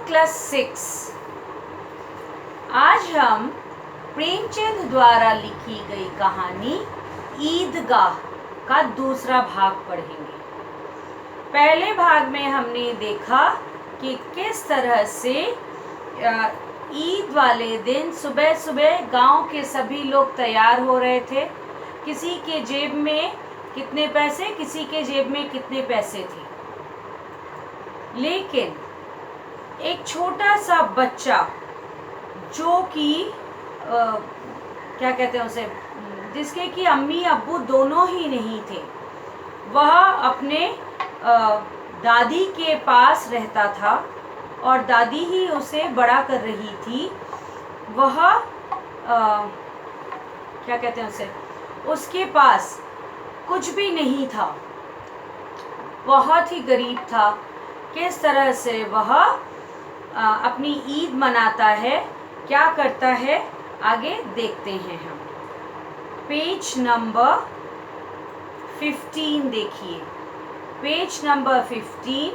Class 6। आज हम प्रेमचंद द्वारा लिखी गई कहानी ईदगाह का दूसरा भाग पढ़ेंगे। पहले भाग में हमने देखा कि किस तरह से ईद वाले दिन सुबह सुबह गांव के सभी लोग तैयार हो रहे थे। किसी के जेब में कितने पैसे, किसी के जेब में कितने पैसे थे, लेकिन एक छोटा सा बच्चा जो कि क्या कहते हैं उसे, जिसके कि अम्मी अब्बू दोनों ही नहीं थे, वह अपने दादी के पास रहता था और दादी ही उसे बड़ा कर रही थी। वह क्या कहते हैं उसे, उसके पास कुछ भी नहीं था, बहुत ही गरीब था। किस तरह से वह अपनी ईद मनाता है, क्या करता है, आगे देखते हैं हम। पेज नंबर 15 देखिए, पेज नंबर 15।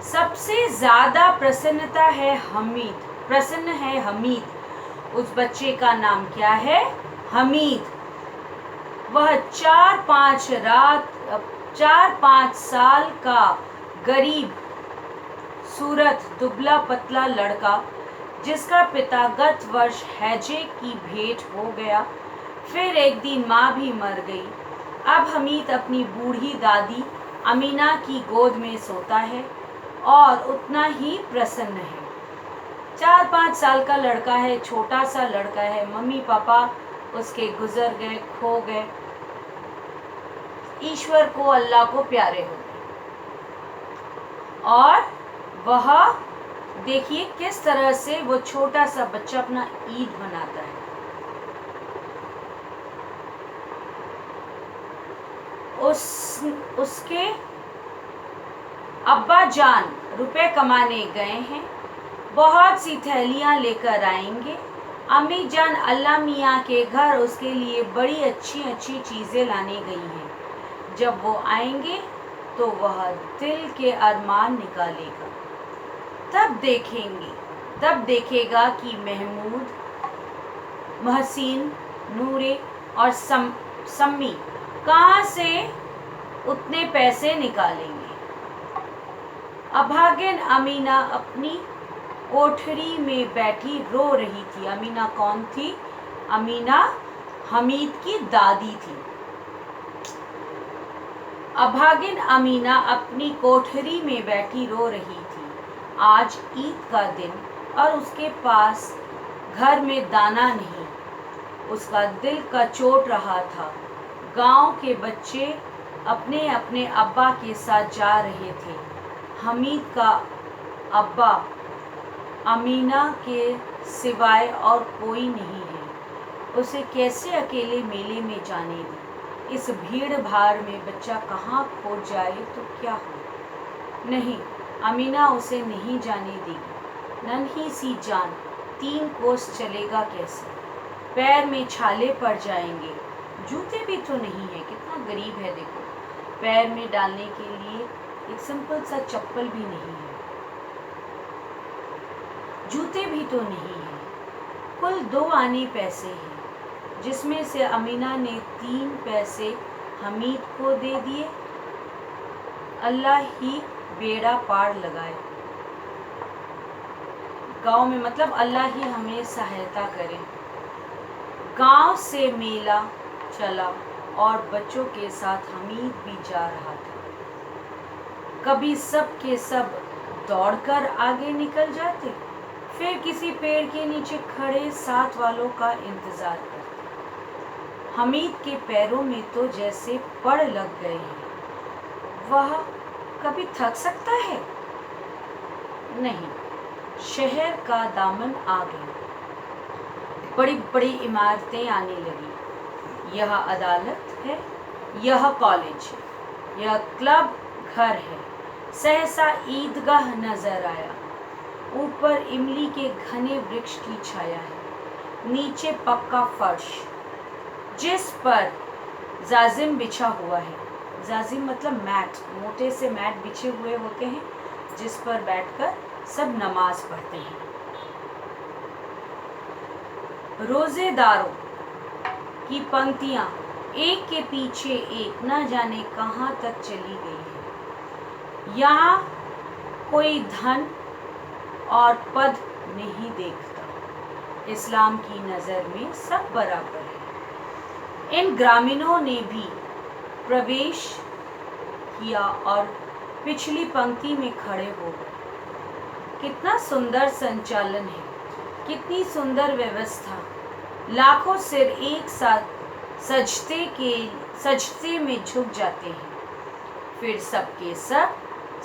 सबसे ज्यादा प्रसन्न है हमीद। उस बच्चे का नाम क्या है? हमीद। वह 4-5 साल का गरीब सूरत दुबला पतला लड़का, जिसका पिता गत वर्ष हैजे की भेंट हो गया। फिर एक दिन माँ भी मर गई। अब हमीद अपनी बूढ़ी दादी अमीना की गोद में सोता है और उतना ही प्रसन्न है। 4-5 साल का लड़का है, छोटा सा लड़का है। मम्मी पापा उसके गुजर गए, खो गए, ईश्वर को, अल्लाह को प्यारे हो गए। और वह देखिए किस तरह से वो छोटा सा बच्चा अपना ईद मनाता है। उसके अब्बा जान रुपए कमाने गए हैं, बहुत सी थैलियां लेकर आएंगे। अम्मी जान अल्लाह मियाँ के घर उसके लिए बड़ी अच्छी अच्छी चीज़ें लाने गई हैं। जब वो आएंगे तो वह दिल के अरमान निकालेगा। तब देखेगा कि महमूद, महसीन, नूरे और सम्मी कहाँ से उतने पैसे निकालेंगे। अभागिन अमीना अपनी कोठरी में बैठी रो रही थी। अमीना कौन थी? अमीना हमीद की दादी थी। अभागिन अमीना अपनी कोठरी में बैठी रो रही थी। आज ईद का दिन और उसके पास घर में दाना नहीं। उसका दिल कचोट रहा था। गांव के बच्चे अपने अपने अब्बा के साथ जा रहे थे। हमीद का अब्बा अमीना के सिवाय और कोई नहीं है। उसे कैसे अकेले मेले में जाने दी? इस भीड़ भाड़ में बच्चा कहाँ खो जाए तो क्या हो? नहीं, अमीना उसे नहीं जाने देगी। नन्ही सी जान 3 कोस चलेगा कैसे? पैर में छाले पड़ जाएंगे। जूते भी तो नहीं है, कितना गरीब है देखो। पैर में डालने के लिए एक सिंपल सा चप्पल भी नहीं है, जूते भी तो नहीं है। कुल 2 आने पैसे हैं, जिसमें से अमीना ने 3 पैसे हमीद को दे दिए। अल्लाह ही बेड़ा पार लगाए। गांव में मतलब अल्लाह ही हमें सहायता करे। गांव से मेला चला और बच्चों के साथ हमीद भी जा रहा था। कभी सब के सब दौड़कर आगे निकल जाते, फिर किसी पेड़ के नीचे खड़े साथ वालों का इंतजार करते। हमीद के पैरों में तो जैसे पड़ लग गए हैं। वह कभी थक सकता है? नहीं। शहर का दामन आ गया। बड़ी बड़ी इमारतें आने लगी। यह अदालत है, यह कॉलेज है, यह क्लब घर है। सहसा ईदगाह नजर आया। ऊपर इमली के घने वृक्ष की छाया है, नीचे पक्का फर्श जिस पर जाजिम बिछा हुआ है। जाजिम मतलब मैट, मोटे से मैट बिछे हुए होते हैं जिस पर बैठकर सब नमाज पढ़ते हैं। रोजेदारों की पंक्तियां एक के पीछे एक न जाने कहां तक चली गई है। यहाँ कोई धन और पद नहीं देखता। इस्लाम की नज़र में सब बराबर है। इन ग्रामीणों ने भी प्रवेश किया और पिछली पंक्ति में खड़े हो गए। कितना सुंदर संचालन है, कितनी सुंदर व्यवस्था। लाखों सिर एक साथ सजते में झुक जाते हैं, फिर सबके सब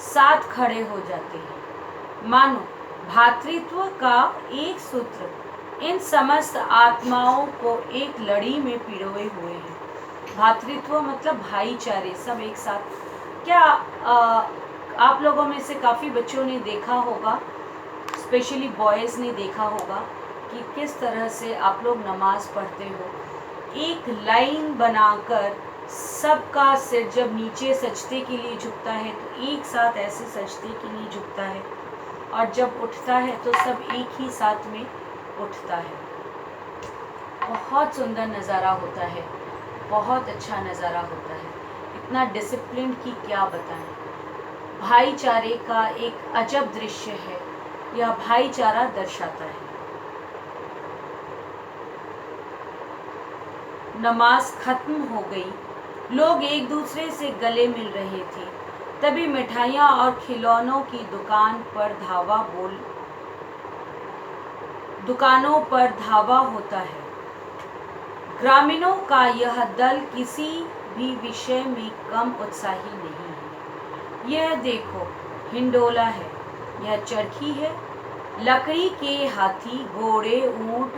साथ खड़े हो जाते हैं। मानो भातृत्व का एक सूत्र इन समस्त आत्माओं को एक लड़ी में पिरोए हुए है। भातृत्व मतलब भाईचारे, सब एक साथ। क्या आप लोगों में से काफ़ी बच्चों ने देखा होगा, स्पेशली बॉयज़ ने देखा होगा कि किस तरह से आप लोग नमाज पढ़ते हो। एक लाइन बनाकर सबका सिर जब नीचे सजदे के लिए झुकता है तो एक साथ ऐसे सजदे के लिए झुकता है, और जब उठता है तो सब एक ही साथ में उठता है। बहुत सुंदर नज़ारा होता है, बहुत अच्छा नज़ारा होता है। इतना डिसिप्लिन की क्या बताएं। भाईचारे का एक अजब दृश्य है, यह भाईचारा दर्शाता है। नमाज खत्म हो गई, लोग एक दूसरे से गले मिल रहे थे। तभी मिठाइयाँ और खिलौनों की दुकानों पर धावा होता है। ग्रामीणों का यह दल किसी भी विषय में कम उत्साही नहीं है। यह देखो, हिंडोला है, यह चरखी है, लकड़ी के हाथी, घोड़े, ऊंट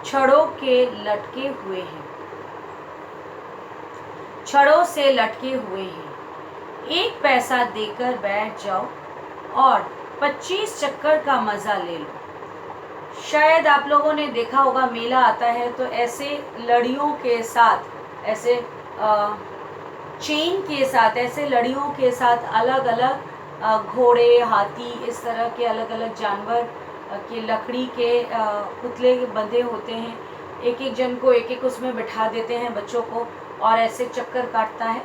छड़ों से लटके हुए हैं। एक पैसा देकर बैठ जाओ और 25 चक्कर का मज़ा ले लो। शायद आप लोगों ने देखा होगा, मेला आता है तो ऐसे लड़ियों के साथ, ऐसे चेन के साथ, ऐसे लड़ियों के साथ अलग अलग घोड़े, हाथी, इस तरह के अलग अलग जानवर के लकड़ी के पुतले बंधे होते हैं। एक एक जन को एक एक उसमें बिठा देते हैं, बच्चों को, और ऐसे चक्कर काटता है।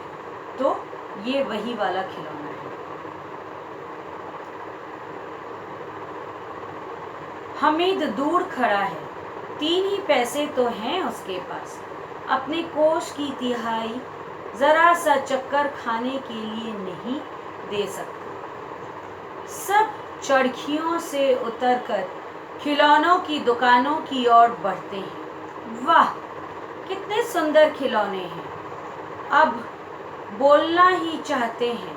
तो ये वही वाला खिलौना है। हमीद दूर खड़ा है, 3 ही पैसे तो हैं उसके पास। अपने कोष की तिहाई जरा सा चक्कर खाने के लिए नहीं दे सकता। सब चरखियों से उतरकर खिलौनों की दुकानों की ओर बढ़ते हैं। वाह, कितने सुंदर खिलौने हैं। अब बोलना ही चाहते हैं।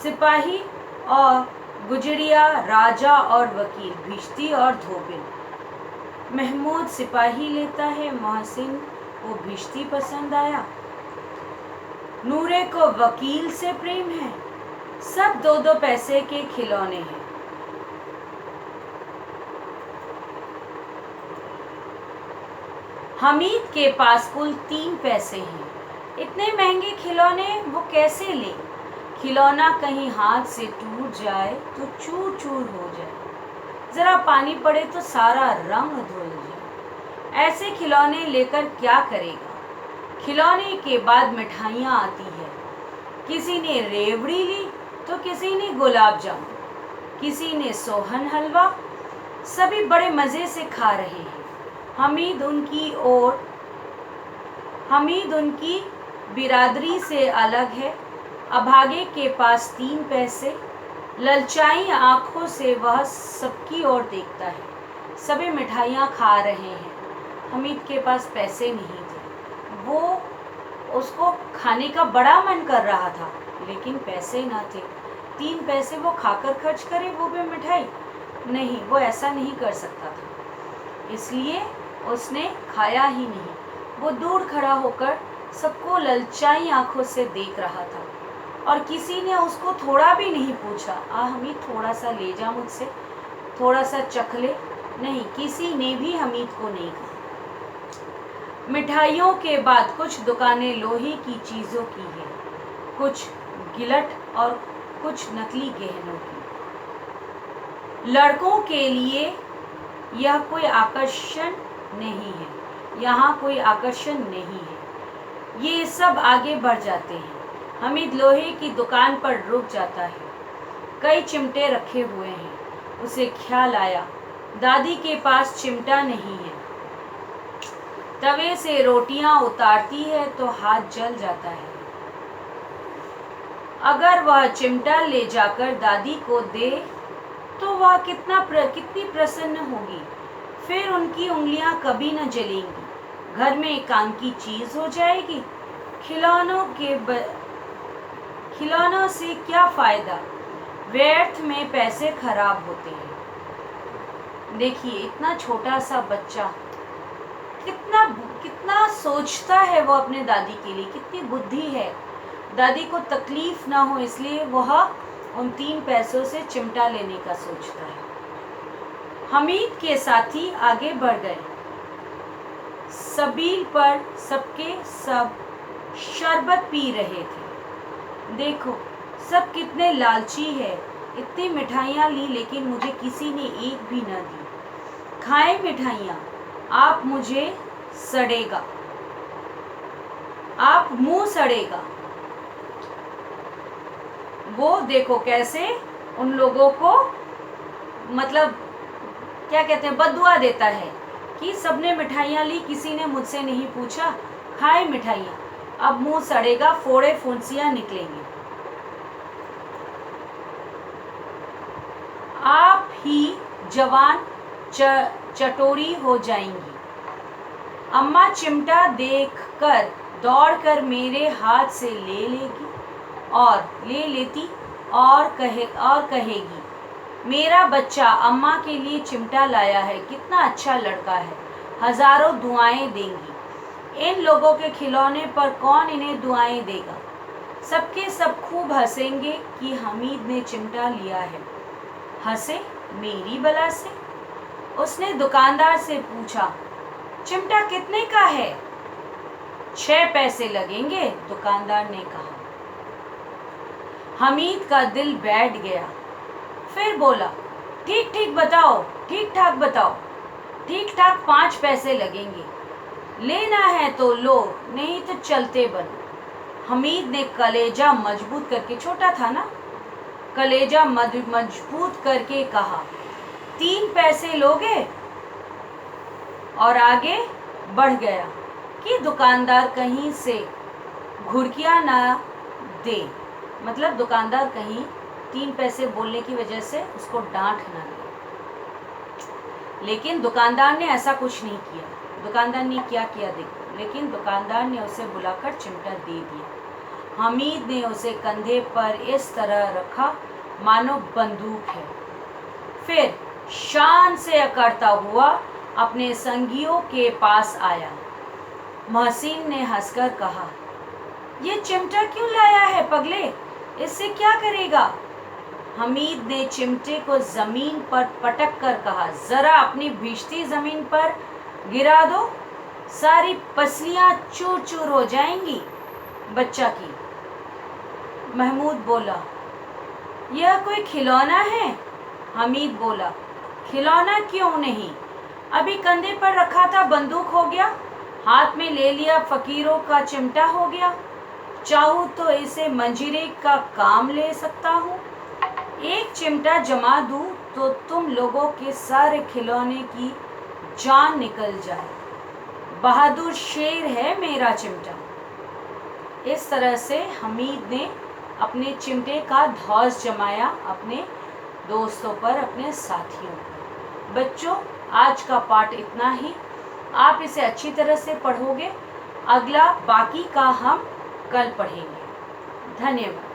सिपाही और गुजरिया, राजा और वकील, भिश्ती और धोबिन। महमूद सिपाही लेता है, मोहसिन को भिश्ती पसंद आया, नूरे को वकील से प्रेम है। सब 2-2 पैसे के खिलौने हैं। हमीद के पास कुल 3 पैसे हैं। इतने महंगे खिलौने वो कैसे ले? खिलौना कहीं हाथ से टूट जाए तो चूर चूर हो जाए, जरा पानी पड़े तो सारा रंग धुल जाए। ऐसे खिलौने लेकर क्या करेगा? खिलौने के बाद मिठाइयाँ आती है। किसी ने रेवड़ी ली तो किसी ने गुलाब जामुन, किसी ने सोहन हलवा। सभी बड़े मज़े से खा रहे हैं। हमीद उनकी बिरादरी से अलग है। अभागे के पास 3 पैसे, ललचाई आंखों से वह सबकी ओर देखता है। सभी मिठाइयाँ खा रहे हैं। हमीद के पास पैसे नहीं थे। उसको खाने का बड़ा मन कर रहा था, लेकिन पैसे ना थे। 3 पैसे वो खाकर खर्च करे, वो भी मिठाई नहीं, वो ऐसा नहीं कर सकता था। इसलिए उसने खाया ही नहीं। वो दूर खड़ा होकर सबको ललचाई आंखों से देख रहा था, और किसी ने उसको थोड़ा भी नहीं पूछा, हमीद थोड़ा सा ले जा मुझसे, थोड़ा सा चख ले। नहीं, किसी ने भी हमीद को नहीं कहा। मिठाइयों के बाद कुछ दुकानें लोहे की चीज़ों की हैं, कुछ गिलट और कुछ नकली गहनों की। लड़कों के लिए यह कोई आकर्षण नहीं है, यहाँ कोई आकर्षण नहीं है। ये सब आगे बढ़ जाते हैं। हमीद लोहे की दुकान पर रुक जाता है। कई चिमटे रखे हुए हैं। उसे ख्याल आया, दादी के पास चिमटा नहीं है। तवे से रोटियां उतारती है तो हाथ जल जाता है। अगर वह चिमटा ले जाकर दादी को दे तो वह कितनी प्रसन्न होगी। फिर उनकी उंगलियां कभी न जलेंगी। घर में एक काम की चीज हो जाएगी। खिलौनों से क्या फायदा, व्यर्थ में पैसे खराब होते हैं। देखिए, इतना छोटा सा बच्चा कितना सोचता है वो अपने दादी के लिए, कितनी बुद्धि है। दादी को तकलीफ ना हो इसलिए वह उन 3 पैसों से चिमटा लेने का सोचता है। हमीद के साथी आगे बढ़ गए। सबील पर सबके सब शरबत पी रहे थे। देखो, सब कितने लालची है। इतनी मिठाइयाँ ली लेकिन मुझे किसी ने एक भी न दी। खाएं मिठाइयाँ, आप मुझे सड़ेगा, आप मुंह सड़ेगा। वो देखो कैसे उन लोगों को मतलब क्या कहते हैं, बद्दुआ देता है कि सबने मिठाइयाँ ली, किसी ने मुझसे नहीं पूछा। खाए मिठाइयाँ, अब मुंह सड़ेगा, फोड़े फुंसियाँ निकलेंगे। आप ही जवान चटोरी हो जाएंगी। अम्मा चिमटा देखकर दौड़कर मेरे हाथ से ले लेती और कहेगी, मेरा बच्चा अम्मा के लिए चिमटा लाया है, कितना अच्छा लड़का है, हजारों दुआएं देंगी। इन लोगों के खिलौने पर कौन इन्हें दुआएं देगा। सबके सब खूब हंसेंगे कि हमीद ने चिमटा लिया है। हंसे मेरी बला से। उसने दुकानदार से पूछा, चिमटा कितने का है? 6 पैसे लगेंगे, दुकानदार ने कहा। हमीद का दिल बैठ गया। फिर बोला, ठीक ठीक बताओ, ठीक ठाक बताओ। ठीक ठाक 5 पैसे लगेंगे। लेना है तो लो, नहीं तो चलते बनो। हमीद ने कलेजा मजबूत करके, छोटा था ना, कलेजा मजबूत करके कहा, 3 पैसे लोगे? और आगे बढ़ गया कि दुकानदार कहीं से घुड़कियां ना दे, मतलब दुकानदार कहीं 3 पैसे बोलने की वजह से उसको डांट ना दे। लेकिन दुकानदार ने ऐसा कुछ नहीं किया। दुकानदार ने क्या किया देखो, लेकिन दुकानदार ने उसे बुलाकर चिमटा दे दिया। हमीद ने उसे कंधे पर इस तरह रखा मानो बंदूक है। फिर शान से अकड़ता हुआ अपने संगियों के पास आया। मोहसिन ने हंसकर कहा, ये चिमटा क्यों लाया है पगले, इससे क्या करेगा? हमीद ने चिमटे को जमीन पर पटक कर कहा, जरा अपनी भीजती जमीन पर गिरा दो, सारी पसलियां चूर चूर हो जाएंगी बच्चा की। महमूद बोला, यह कोई खिलौना है? हमीद बोला, खिलौना क्यों नहीं, अभी कंधे पर रखा था बंदूक हो गया, हाथ में ले लिया फकीरों का चिमटा हो गया। चाहूँ तो इसे मंजीरे का काम ले सकता हूँ। एक चिमटा जमा दूँ तो तुम लोगों के सारे खिलौने की जान निकल जाए। बहादुर शेर है मेरा चिमटा। इस तरह से हमीद ने अपने चिमटे का धौस जमाया अपने दोस्तों पर, अपने साथियों पर। बच्चों, आज का पाठ इतना ही। आप इसे अच्छी तरह से पढ़ोगे। अगला बाकी का हम कल पढ़ेंगे। धन्यवाद।